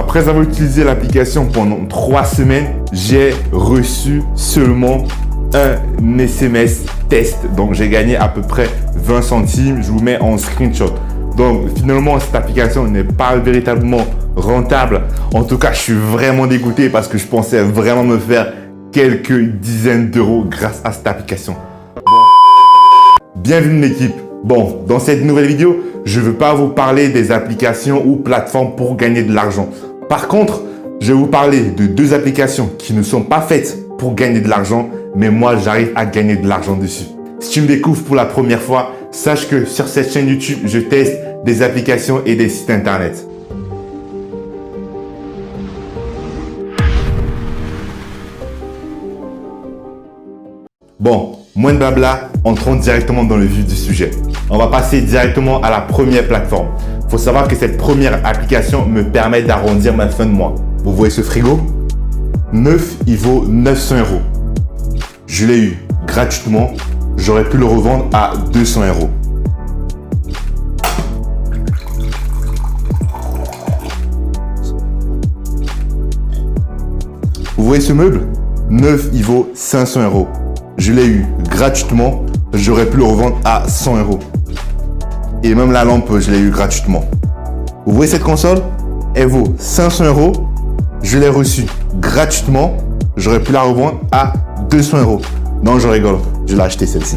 Après avoir utilisé l'application pendant 3 semaines, j'ai reçu seulement un SMS test. Donc, j'ai gagné à peu près 20 centimes. Je vous mets en screenshot. Donc, finalement, cette application n'est pas véritablement rentable. En tout cas, je suis vraiment dégoûté parce que je pensais vraiment me faire quelques dizaines d'euros grâce à cette application. Bienvenue l'équipe. Bon, dans cette nouvelle vidéo, je ne veux pas vous parler des applications ou plateformes pour gagner de l'argent. Par contre, je vais vous parler de 2 applications qui ne sont pas faites pour gagner de l'argent, mais moi, j'arrive à gagner de l'argent dessus. Si tu me découvres pour la première fois, sache que sur cette chaîne YouTube, je teste des applications et des sites internet. Bon, moins de blabla, entrons directement dans le vif du sujet. On va passer directement à la première plateforme. Il faut savoir que cette première application me permet d'arrondir ma fin de mois. Vous voyez ce frigo? Neuf, il vaut 900 euros. Je l'ai eu gratuitement. J'aurais pu le revendre à 200 euros. Vous voyez ce meuble? Neuf, il vaut 500 euros. Je l'ai eu gratuitement. J'aurais pu le revendre à 100 euros. Et même la lampe, je l'ai eu gratuitement. Vous voyez cette console? Elle vaut 500 euros. Je l'ai reçue gratuitement. J'aurais pu la revendre à 200 euros. Non, je rigole. Je l'ai acheté celle-ci.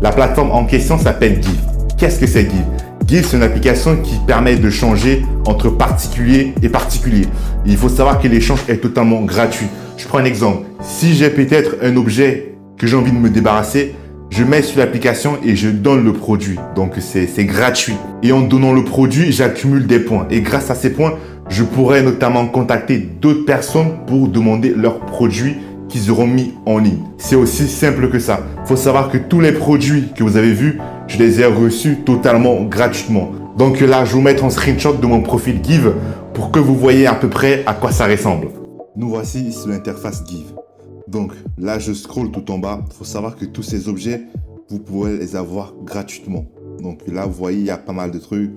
La plateforme en question s'appelle Give. Qu'est-ce que c'est Give? Give, c'est une application qui permet de changer entre particulier et particulier. Il faut savoir que l'échange est totalement gratuit. Je prends un exemple. Si j'ai peut-être un objet que j'ai envie de me débarrasser, je mets sur l'application et je donne le produit. Donc, c'est gratuit. Et en donnant le produit, j'accumule des points. Et grâce à ces points, je pourrais notamment contacter d'autres personnes pour demander leurs produits qu'ils auront mis en ligne. C'est aussi simple que ça. Il faut savoir que tous les produits que vous avez vus, je les ai reçus totalement gratuitement. Donc là, je vais vous mettre en screenshot de mon profil Give pour que vous voyez à peu près à quoi ça ressemble. Nous voici sur l'interface Give. Donc là, je scrolle tout en bas. Il faut savoir que tous ces objets, vous pourrez les avoir gratuitement. Donc là, vous voyez, il y a pas mal de trucs.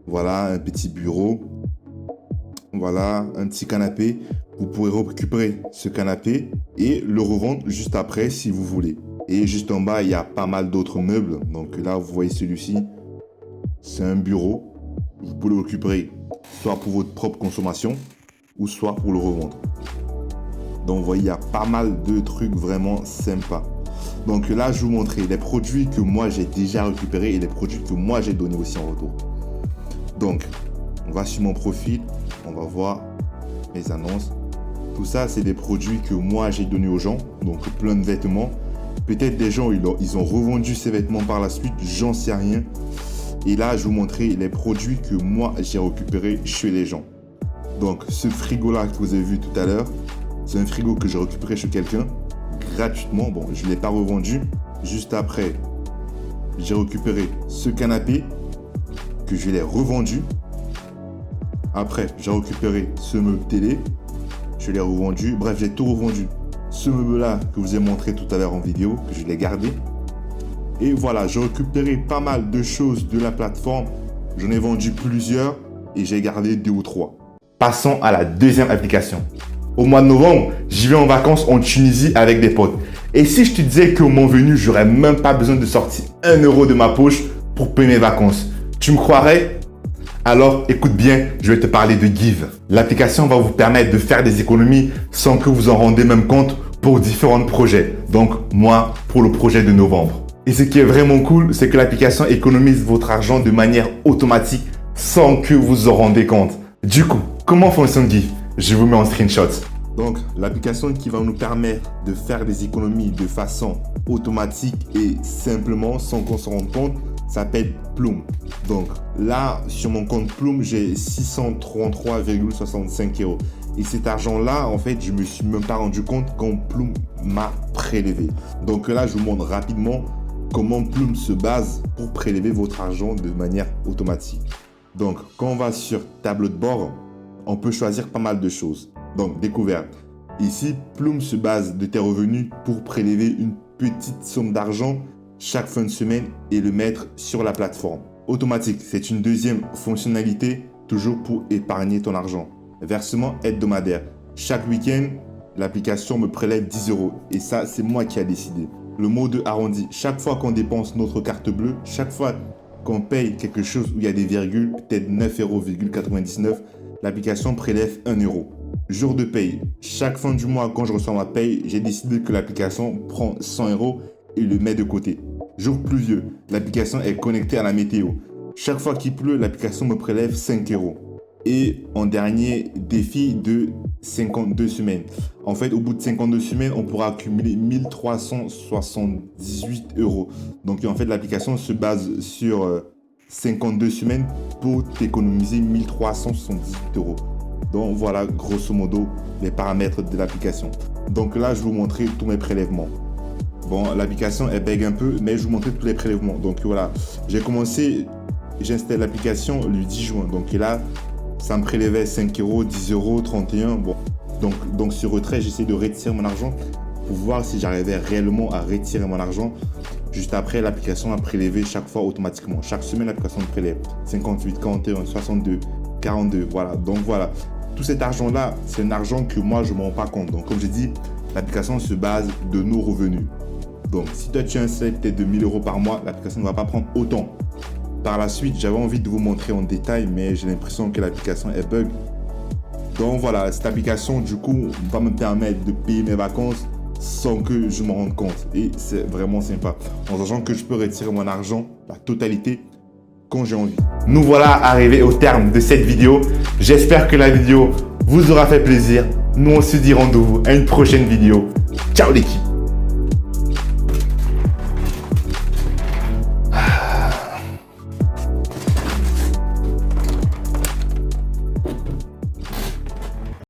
Voilà, un petit bureau. Voilà, un petit canapé. Vous pourrez récupérer ce canapé et le revendre juste après si vous voulez. Et juste en bas, il y a pas mal d'autres meubles. Donc là, vous voyez celui-ci. C'est un bureau. Vous pouvez le récupérer soit pour votre propre consommation ou soit pour le revendre. Donc vous voyez, il y a pas mal de trucs vraiment sympas. Donc là, je vais vous montrer les produits que moi j'ai déjà récupérés et les produits que moi j'ai donnés aussi en retour. Donc, on va sur mon profil, on va voir mes annonces. Tout ça, c'est des produits que moi j'ai donnés aux gens. Donc plein de vêtements. Peut-être des gens, ils ont revendu ces vêtements par la suite, j'en sais rien. Et là, je vais vous montrer les produits que moi j'ai récupérés chez les gens. Donc ce frigo-là que vous avez vu tout à l'heure, c'est un frigo que j'ai récupéré chez quelqu'un gratuitement. Bon, je ne l'ai pas revendu. Juste après, j'ai récupéré ce canapé que je l'ai revendu. Après, j'ai récupéré ce meuble télé. Je l'ai revendu. Bref, j'ai tout revendu. Ce meuble-là que je vous ai montré tout à l'heure en vidéo, que je l'ai gardé. Et voilà, j'ai récupéré pas mal de choses de la plateforme. J'en ai vendu plusieurs et j'ai gardé 2 ou 3. Passons à la deuxième application. Au mois de novembre, j'y vais en vacances en Tunisie avec des potes. Et si je te disais qu'au moment venu, j'aurais même pas besoin de sortir 1 euro de ma poche pour payer mes vacances, tu me croirais? Alors, écoute bien, je vais te parler de Give. L'application va vous permettre de faire des économies sans que vous en rendez même compte pour différents projets. Donc, moi, pour le projet de novembre. Et ce qui est vraiment cool, c'est que l'application économise votre argent de manière automatique sans que vous en rendez compte. Du coup, comment fonctionne Give? Je vous mets en screenshot. Donc, l'application qui va nous permettre de faire des économies de façon automatique et simplement sans qu'on se rende compte s'appelle Plume. Donc là, sur mon compte Plume, j'ai 633,65 euros. Et cet argent-là, en fait, je me suis même pas rendu compte quand Plume m'a prélevé. Donc là, je vous montre rapidement comment Plume se base pour prélever votre argent de manière automatique. Donc, quand on va sur tableau de bord, on peut choisir pas mal de choses. Donc, découverte. Ici, Plume se base de tes revenus pour prélever une petite somme d'argent chaque fin de semaine et le mettre sur la plateforme. Automatique, c'est une deuxième fonctionnalité toujours pour épargner ton argent. Versement hebdomadaire. Chaque week-end, l'application me prélève 10 € et ça, c'est moi qui ai décidé. Le mode arrondi. Chaque fois qu'on dépense notre carte bleue, chaque fois qu'on paye quelque chose où il y a des virgules, peut-être 9,99 €, l'application prélève 1 €. Jour de paye. Chaque fin du mois, quand je reçois ma paye, j'ai décidé que l'application prend 100 € et le met de côté. Jour pluvieux. L'application est connectée à la météo. Chaque fois qu'il pleut, l'application me prélève 5 €. Et en dernier, défi de 52 semaines. En fait, au bout de 52 semaines, on pourra accumuler 1378 €. Donc, en fait, l'application se base sur 52 semaines pour t'économiser 1378 €. Donc, voilà, grosso modo, les paramètres de l'application. Donc là, je vais vous montrer tous mes prélèvements. Bon, l'application, elle bug un peu, mais je vais vous montrer tous les prélèvements. Donc, voilà, j'ai installé l'application le 10 juin. Donc là, ça me prélevait 5 €, 10 €, 31 €. Bon, donc sur retrait, j'essaie de retirer mon argent pour voir si j'arrivais réellement à retirer mon argent. Juste après, l'application a prélevé chaque fois automatiquement. Chaque semaine, l'application me prélève 58, 41, 62, 42. Voilà, donc voilà. Tout cet argent-là, c'est un argent que moi, je ne me rends pas compte. Donc, comme j'ai dit, l'application se base de nos revenus. Donc, si toi, tu as un salaire peut-être de 1 000 € par mois, l'application ne va pas prendre autant. Par la suite, j'avais envie de vous montrer en détail, mais j'ai l'impression que l'application est bug. Donc voilà, cette application, du coup, va me permettre de payer mes vacances sans que je m'en rende compte. Et c'est vraiment sympa. En sachant que je peux retirer mon argent, la totalité, quand j'ai envie. Nous voilà arrivés au terme de cette vidéo. J'espère que la vidéo vous aura fait plaisir. Nous, on se dit rendez-vous à une prochaine vidéo. Ciao l'équipe!